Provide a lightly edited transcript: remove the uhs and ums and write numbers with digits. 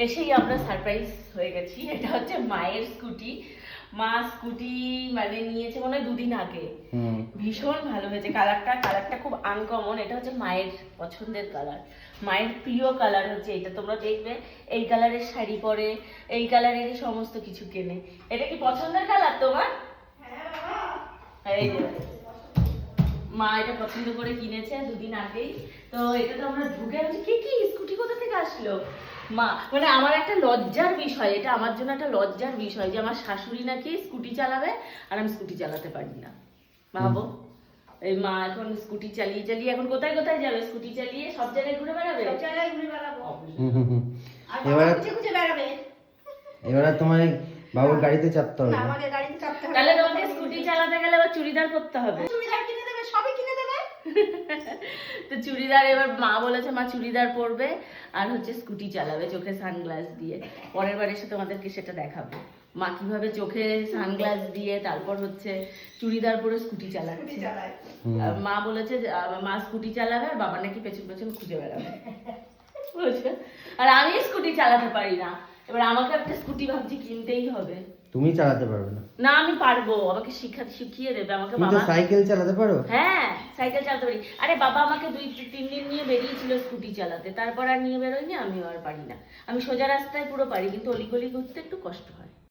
এসেই আমরা সারপ্রাইজ হয়ে গেছি। এটা হচ্ছে মায়ের স্কুটি। মা স্কুটি মানে নিয়েছে মনে হয় 2 দিন আগে। ভীষণ ভালো হয়েছে কালারটা খুব আনকমন। এটা হচ্ছে মায়ের পছন্দের কালার, মায়ের প্রিয় কালার হচ্ছে এটা। তোমরা দেখবে এই কালারের শাড়ি পরে, এই কালারেরই সমস্ত কিছু কেনে। এটা কি পছন্দের কালার তোমার? এই যে মা এটা পছন্দ করে কিনেছে 2 দিন আগেই। তো এটা তো আমরা ঢুকে আছি, কি স্কুটি কোথা থেকে আসলো? মা মানে আমার একটা লজ্জার বিষয়, এটা আমার জন্য একটা লজ্জার বিষয় যে আমার শাশুড়ি নাকি স্কুটি চালাবে আর আমি স্কুটি চালাতে পারি না। ভাবো, এই মা এখন স্কুটি চালিয়ে চালিয়ে এখন কোথায় কোথায় যাবে? স্কুটি চালিয়ে সব জায়গায় ঘুরে বেড়াবে, সব জায়গায় ঘুরে বেড়াবো। আর এবার খুঁজে খুঁজে বেড়াবে। এবার তোমার বাবুর গাড়িতে চাপতে হবে। আমাকে গাড়িতে চাপতে হবে। তাহলে তোমাকে স্কুটি চালাতে গেলে আবার চুড়িদার পরতে হবে। চুড়িদার কিনে দেবে, সবই কিনে দেবে। তো চুড়িদার এবার মা বলেছে মা চুড়িদার পরবে আর হচ্ছে স্কুটি চালাবে চোখে সানগ্লাস দিয়ে। পরের বার এসে তোমাদেরকে সেটা দেখাবো মা কিভাবে চোখে সানগ্লাস দিয়ে তারপর হচ্ছে চুড়িদার পরে স্কুটি চালাচ্ছে। মা বলেছে মা স্কুটি চালাবে আর বাবা নাকি পেছন পেছন খুঁজে বেড়াবে। বুঝছো? আর আমি স্কুটি চালাতে পারি না। এবার আমাকে একটা স্কুটি ভাবছি কিনতেই হবে। তুমি চালাতে পারবে না? না আমি পারবো, আমাকে শিখিয়ে দেবে আমাকে তুমি তো বাবা। সাইকেল চালাতে পারো? হ্যাঁ সাইকেল চালাতে পারি। আরে বাবা আমাকে 2-3 দিন নিয়ে বেরিয়েছিল স্কুটি চালাতে, তারপর আর নিয়ে বেরোয়নি। আমিও আর পারি না। আমি সোজা রাস্তায় পুরো পারি, কিন্তু অলিগলি ঘুরতে একটু কষ্ট হয়।